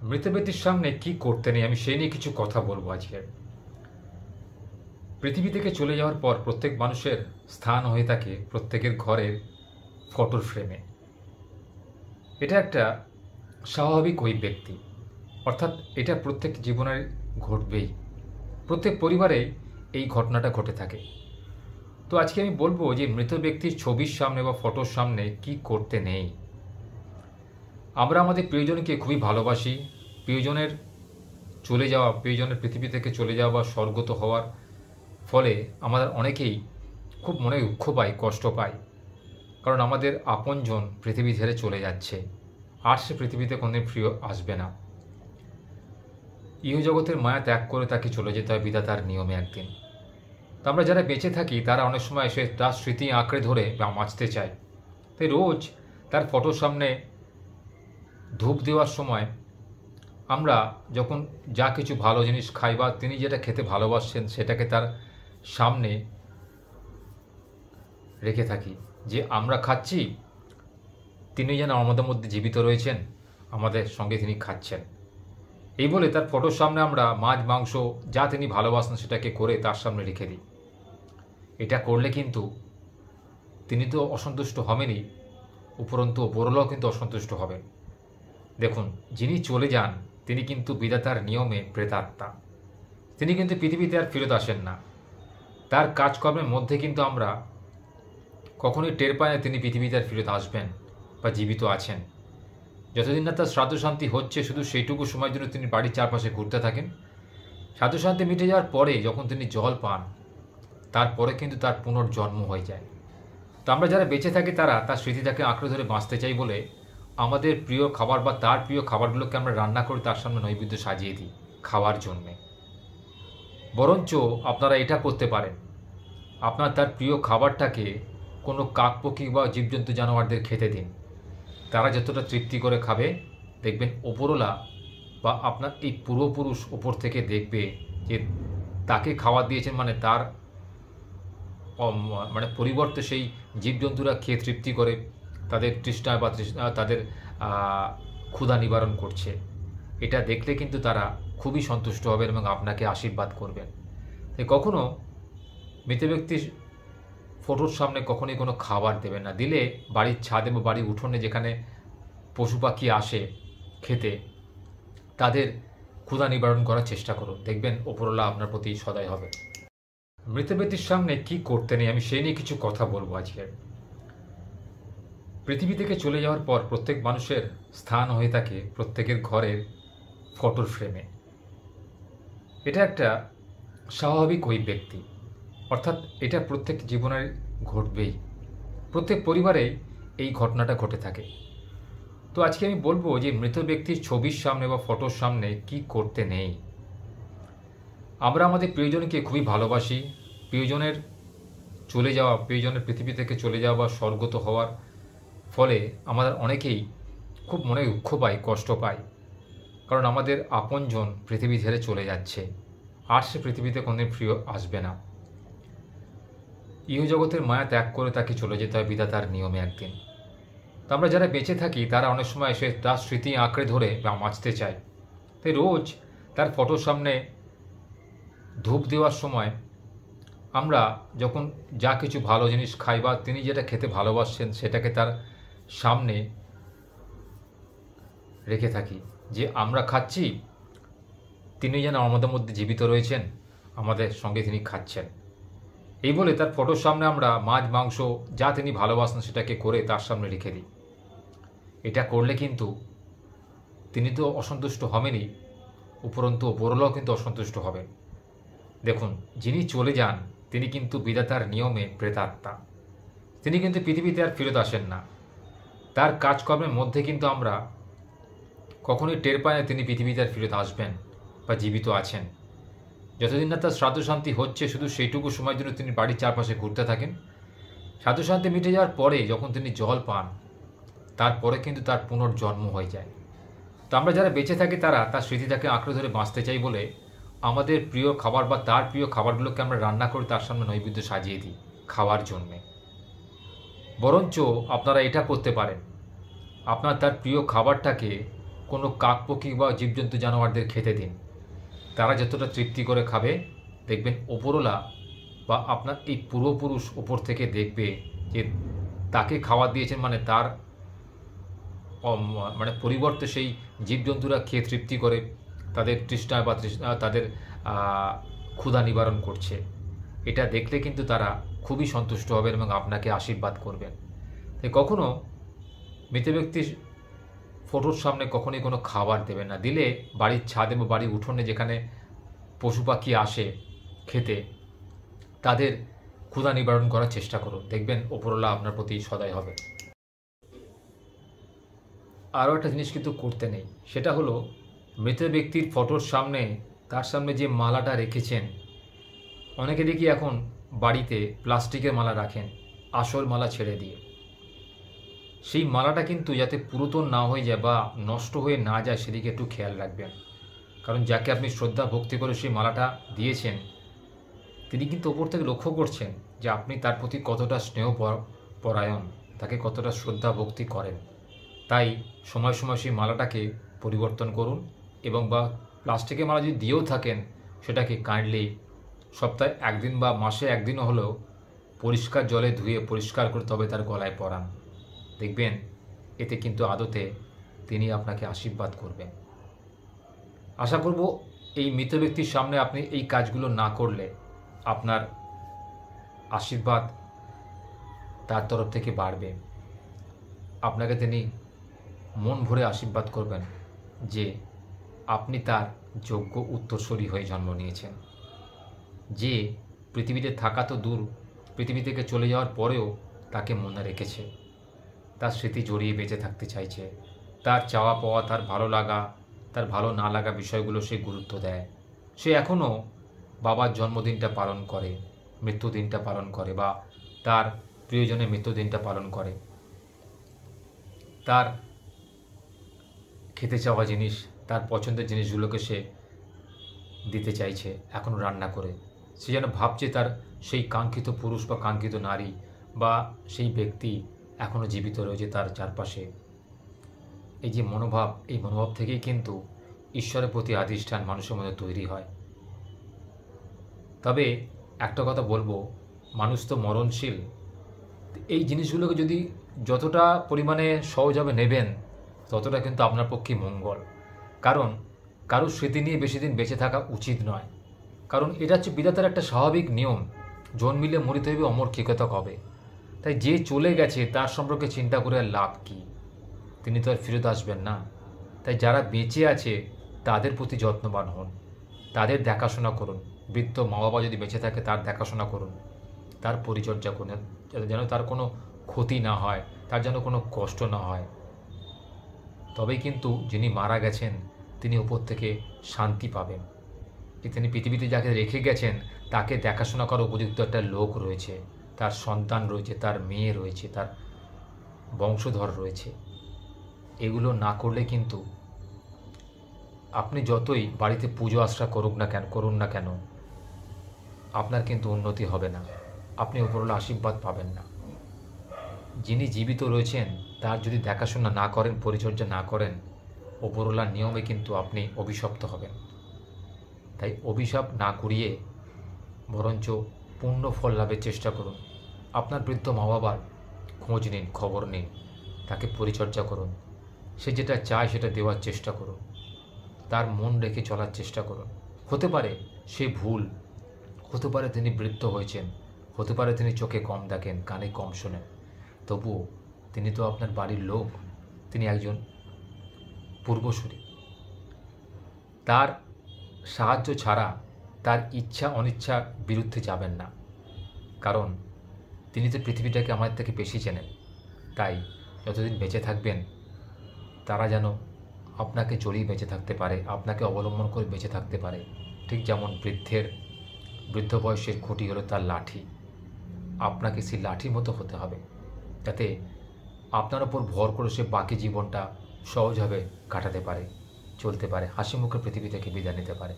মৃত ব্যক্তির সামনে কি করতে নেই আমি সেই নিয়ে কিছু কথা বলবো আজকে। পৃথিবী থেকে চলে যাওয়ার পর প্রত্যেক মানুষের স্থান হয়ে থাকে প্রত্যেকের ঘরের ফটোর ফ্রেমে। এটা একটা স্বাভাবিক ওই ব্যক্তি, অর্থাৎ এটা প্রত্যেক জীবনের ঘটবেই, প্রত্যেক পরিবারেই এই ঘটনাটা ঘটে থাকে। তো আজকে আমি বলবো যে মৃত ব্যক্তির ছবির সামনে বা ফটোর সামনে কি করতে নেই। আমরা আমাদের প্রিয়জনকে খুবই ভালোবাসি। প্রিয়জনের চলে যাওয়া, প্রিয়জনের পৃথিবী থেকে চলে যাওয়া বা স্বর্গত হওয়ার ফলে আমাদের অনেকেই খুব মনে দুঃখ পাই, কষ্ট পাই, কারণ আমাদের আপনজন পৃথিবী ছেড়ে চলে যাচ্ছে, আর সে পৃথিবীতে কোনোদিন ফিরে আসবে না। ইহজগতের মায়া ত্যাগ করে তাকে চলে যেতে হয় বিধাতার নিয়মে একদিন। তো আমরা যারা বেঁচে থাকি তারা অনেক সময় এসে তার স্মৃতি আঁকড়ে ধরে বা বাঁচতে চায়। তাই রোজ তার ফটোর সামনে ধূপ দেওয়ার সময় আমরা যখন যা কিছু ভালো জিনিস খাই বা তিনি যেটা খেতে ভালোবাসছেন সেটাকে তার সামনে রেখে থাকি, যে আমরা খাচ্ছি, তিনি যেন আমাদের মধ্যে জীবিত রয়েছেন, আমাদের সঙ্গে তিনি খাচ্ছেন। এই বলে তার ফটোর সামনে আমরা মাছ মাংস যা তিনি ভালোবাসেন সেটাকে করে তার সামনে রেখে দিই। এটা করলে কিন্তু তিনি তো অসন্তুষ্ট হবেনই, উপরন্তু ওপরলাও কিন্তু অসন্তুষ্ট হবেন। দেখুন, যিনি চলে যান তিনি কিন্তু বিধাতার নিয়মে প্রেতাত্মা, তিনি কিন্তু পৃথিবীতে আর ফেরত আসেন না। তার কাজকর্মের মধ্যে কিন্তু আমরা কখনোই টের পাই না তিনি পৃথিবীতে আর ফেরত আসবেন বা জীবিত আছেন। যতদিন না তার শ্রাদ্ধ শান্তি হচ্ছে শুধু সেইটুকু সময়ের জন্য তিনি বাড়ির চারপাশে ঘুরতে থাকেন। শ্রাদ্ধ শান্তি মিটে যাওয়ার পরে যখন তিনি জল পান, তারপরে কিন্তু তার পুনর্জন্ম হয়ে যায়। তো আমরা যারা বেঁচে থাকি তারা তার স্মৃতিটাকে আঁকড়ে ধরে বাঁচতে চাই বলে আমাদের প্রিয় খাবার বা তার প্রিয় খাবারগুলোকে আমরা রান্না করে তার সামনে নৈবেদ্য সাজিয়ে দিই খাওয়ার জন্যে। বরঞ্চ আপনারা এটা করতে পারেন, আপনার তার প্রিয় খাবারটাকে কোনো কাকপক্ষী বা জীবজন্তু জানোয়ারদের খেতে দিন। তারা যতটা তৃপ্তি করে খাবে, দেখবেন ওপরওয়ালা বা আপনার এই পূর্বপুরুষ ওপর থেকে দেখবে যে তাকে খাবার দিয়েছেন, মানে তার মানে পরিবর্তে সেই জীবজন্তুরা খেয়ে তৃপ্তি করে তাদের তৃষ্ণা বা তাদের ক্ষুধা নিবারণ করছে। এটা দেখলে কিন্তু তারা খুবই সন্তুষ্ট হবেন এবং আপনাকে আশীর্বাদ করবেন। তাই কখনও মৃত ব্যক্তির ফটোর সামনে কখনোই কোনো খাবার দেবেন না। দিলে বাড়ির ছাদে বা বাড়ির উঠোনে যেখানে পশু পাখি আসে খেতে, তাদের ক্ষুধা নিবারণ করার চেষ্টা করুন, দেখবেন ওপরওয়ালা আপনার প্রতি সদয় হবে। মৃত ব্যক্তির সামনে কি করতে নেই আমি সেই নিয়ে কিছু কথা বলবো আজকে। পৃথিবী থেকে চলে যাওয়ার পর প্রত্যেক মানুষের স্থান হয়ে থাকে প্রত্যেকের ঘরের ফটোর ফ্রেমে। এটা একটা স্বাভাবিক ওই ব্যক্তি, অর্থাৎ এটা প্রত্যেক জীবনের ঘটবেই, প্রত্যেক পরিবারেই এই ঘটনাটা ঘটে থাকে। তো আজকে আমি বলবো যে মৃত ব্যক্তির ছবির সামনে বা ফটোর সামনে কি করতে নেই। আমরা আমাদের প্রিয়জনকে খুবই ভালোবাসি। প্রিয়জনের চলে যাওয়া, প্রিয়জনের পৃথিবী থেকে চলে যাওয়া বা স্বর্গত হওয়ার ফলে আমাদের অনেকেই খুব মনে দুঃখ পাই, কষ্ট পাই, কারণ আমাদের আপনজন পৃথিবী ছেড়ে চলে যাচ্ছে, আর সে পৃথিবীতে কোনোদিন ফিরে আসবে না। ইহজগতের মায়া ত্যাগ করে তাকে চলে যেতে হয় বিধাতার নিয়মে একদিন। তো আমরা যারা বেঁচে থাকি তারা অনেক সময় এসে তার স্মৃতি আঁকড়ে ধরে বা বাঁচতে চায়। তাই রোজ তার ফটোর সামনে ধূপ দেওয়ার সময় আমরা যখন যা কিছু ভালো জিনিস খাই বা তিনি যেটা খেতে ভালোবাসছেন সেটাকে তার সামনে রেখে থাকি, যে আমরা খাচ্ছি, তিনি যেন আমাদের মধ্যে জীবিত রয়েছেন, আমাদের সঙ্গে তিনি খাচ্ছেন। এই বলে তার ফটোর সামনে আমরা মাছ মাংস যা তিনি ভালোবাসেন সেটাকে করে তার সামনে রেখে দিই। এটা করলে কিন্তু তিনি তো অসন্তুষ্ট হবেনই, উপরন্তু ওপরলাও কিন্তু অসন্তুষ্ট হবেন। দেখুন, যিনি চলে যান তিনি কিন্তু বিধাতার নিয়মে প্রেতাত্মা, তিনি কিন্তু পৃথিবীতে আর ফেরত আসেন না। তার কাজকর্মের মধ্যে কিন্তু আমরা কখনোই টের পাই না তিনি পৃথিবীতে আর ফেরত আসবেন বা জীবিত আছেন। যতদিন না তার শ্রাদ্ধ শান্তি হচ্ছে শুধু সেইটুকু সময়ের জন্য তিনি বাড়ির চারপাশে ঘুরতে থাকেন। শ্রাদ্ধ শান্তি মিটে যাওয়ার পরে যখন তিনি জল পান, তারপরে কিন্তু তার পুনর্জন্ম হয়ে যায়। তো আমরা যারা বেঁচে থাকি তারা তার স্মৃতিটাকে আঁকড়ে ধরে বাঁচতে চাই বলে আমাদের প্রিয় খাবার বা তার প্রিয় খাবারগুলোকে আমরা রান্না করে তার সামনে নৈবেদ্য সাজিয়ে দিই খাওয়ার জন্যে। বরঞ্চ আপনারা এটা করতে পারেন, আপনার তার প্রিয় খাবারটাকে কোনো কাকপক্ষী বা জীবজন্তু জানোয়ারদের খেতে দিন। তারা যতটা তৃপ্তি করে খাবে, দেখবেন ওপরওয়ালা বা আপনার এই পূর্বপুরুষ ওপর থেকে দেখবে যে তাকে খাবার দিয়েছেন, মানে তার মানে পরিবর্তে সেই জীবজন্তুরা খেয়ে তৃপ্তি করে তাদের তৃষ্ণা বা তাদের ক্ষুধা নিবারণ করছে। এটা দেখলে কিন্তু তারা খুবই সন্তুষ্ট হবেন এবং আপনাকে আশীর্বাদ করবেন। তাই কখনও মৃত ব্যক্তির ফটোর সামনে কখনোই কোনো খাবার দেবেন না। দিলে বাড়ির ছাদে বা বাড়ির উঠোনে যেখানে পশু পাখি আসে খেতে, তাদের ক্ষুধা নিবারণ করার চেষ্টা করুন। দেখবেন ওপরওয়ালা আপনার প্রতি সদয় হবে। আরও একটা জিনিস কিন্তু করতে নেই, সেটা হলো মৃত ব্যক্তির ফটোর সামনে, তার সামনে যে মালাটা রেখেছেন, অনেকে দেখি এখন বাড়িতে প্লাস্টিকের মালা রাখেন আসল মালা ছেড়ে দিয়ে। সেই মালাটা কিন্তু যাতে পুরাতন না হয়ে যায় বা নষ্ট হয়ে না যায় সেদিকে একটু খেয়াল রাখবেন। কারণ যাকে আপনি শ্রদ্ধা ভক্তি করে সেই মালাটা দিয়েছেন, তিনি কিন্তু ওপর থেকে লক্ষ্য করছেন যে আপনি তার প্রতি কতটা স্নেহ পরায়ণ, তাকে কতটা শ্রদ্ধা ভক্তি করেন। তাই সময় সময় সেই মালাটাকে পরিবর্তন করুন, এবং বা প্লাস্টিকের মালা যদি দিয়েও থাকেন, সেটাকে কাইন্ডলি সপ্তাহে একদিন বা মাসে একদিনও হলেও পরিষ্কার জলে ধুয়ে পরিষ্কার করে তবে তার গলায় পরান। দেখবেন এতে কিন্তু আদতে তিনি আপনাকে আশীর্বাদ করবেন। আশা করব এই মৃত ব্যক্তির সামনে আপনি এই কাজগুলো না করলে আপনার আশীর্বাদ তার তরফ থেকে বাড়বে। আপনাকে তিনি মন ভরে আশীর্বাদ করবেন যে আপনি তার যোগ্য উত্তরসূরি হয়ে জন্ম নিয়েছেন। যে পৃথিবীতে থাকা তো দূর, পৃথিবী থেকে চলে যাওয়ার পরেও তাকে মনে রেখেছে, তার স্মৃতি জড়িয়ে বেঁচে থাকতে চাইছে, তার চাওয়া পাওয়া, তার ভালো লাগা, তার ভালো না লাগা বিষয়গুলো সে গুরুত্ব দেয়। সে এখনও বাবার জন্মদিনটা পালন করে, মৃত্যুদিনটা পালন করে, বা তার প্রিয়জনের মৃত্যুদিনটা পালন করে। তার খেতে চাওয়া জিনিস, তার পছন্দের জিনিসগুলোকে সে দিতে চাইছে এখনও রান্না করে। সে যেন ভাবছে তার সেই কাঙ্ক্ষিত পুরুষ বা কাঙ্ক্ষিত নারী বা সেই ব্যক্তি এখনও জীবিত রয়েছে তার চারপাশে। এই যে মনোভাব, এই মনোভাব থেকেই কিন্তু ঈশ্বরের প্রতি আধিষ্ঠান মানুষের মধ্যে তৈরি হয়। তবে একটা কথা বলবো, মানুষ তো মরণশীল। এই জিনিসগুলোকে যদি যতটা পরিমাণে সহজভাবে নেবেন, ততটা কিন্তু আপনার পক্ষে মঙ্গল। কারণ কারোর স্মৃতি নিয়ে বেশি দিন বেঁচে থাকা উচিত নয়। কারণ এটা হচ্ছে বিধাতার একটা স্বাভাবিক নিয়ম, জন্মিলে মরিতে হইবে, অমর কে কথা কবে। তাই যে চলে গেছে তার সম্পর্কে চিন্তা করে আর লাভ কী? তিনি তো আর ফিরত আসবেন না। তাই যারা বেঁচে আছে তাদের প্রতি যত্নবান হন, তাদের দেখাশোনা করুন। বৃদ্ধ মা বাবা যদি বেঁচে থাকে তার দেখাশোনা করুন, তার পরিচর্যা করুন, যেন তার কোনো ক্ষতি না হয়, তার যেন কোনো কষ্ট না হয়। তবেই কিন্তু যিনি মারা গেছেন তিনি উপর থেকে শান্তি পাবেন যে তিনি পৃথিবীতে যাকে রেখে গেছেন তাকে দেখাশোনা করার উপযুক্ত একটা লোক রয়েছে, তার সন্তান রয়েছে, তার মেয়ে রয়েছে, তার বংশধর রয়েছে। এগুলো না করলে কিন্তু আপনি যতই বাড়িতে পুজো আশ্রা করুন না কেন, আপনার কিন্তু উন্নতি হবে না, আপনি উপরওয়ালা আশীর্বাদ পাবেন না। যিনি জীবিত রয়েছেন তার যদি দেখাশোনা না করেন, পরিচর্যা না করেন, উপরওয়ালার নিয়মে কিন্তু আপনি অভিশপ্ত হবেন। তাই অভিশাপ না করিয়ে বরঞ্চ পূর্ণ ফল লাভের চেষ্টা করুন। আপনার বৃদ্ধ মা বাবার খোঁজ নিন, খবর নিন, তাকে পরিচর্যা করুন। সে যেটা চায় সেটা দেওয়ার চেষ্টা করুন, তার মন রেখে চলার চেষ্টা করুন। হতে পারে সে ভুল, হতে পারে তিনি বৃদ্ধ হয়েছেন, হতে পারে তিনি চোখে কম দেখেন, কানে কম শোনেন, তবুও তিনি তো আপনার বাড়ির লোক, তিনি একজন পূর্বসূরি। তার সাহায্য ছাড়া তার ইচ্ছা অনিচ্ছা বিরুদ্ধে যাবেন না, কারণ তিনি তো পৃথিবীটাকে আমাদের থেকে বেশি চেনেন। তাই যতদিন বেঁচে থাকবেন তারা যেন আপনাকে জড়িয়ে বেঁচে থাকতে পারে, আপনাকে অবলম্বন করে বেঁচে থাকতে পারে। ঠিক যেমন বৃদ্ধ বয়সের খুঁটি হলো তার লাঠি, আপনাকে সেই লাঠির মতো হতে হবে, যাতে আপনার ওপর ভর করে সে বাকি জীবনটা সহজভাবে কাটাতে পারে, চলতে পারে, হাসি মুখে পৃথিবী থেকে বিদায় নিতে পারে।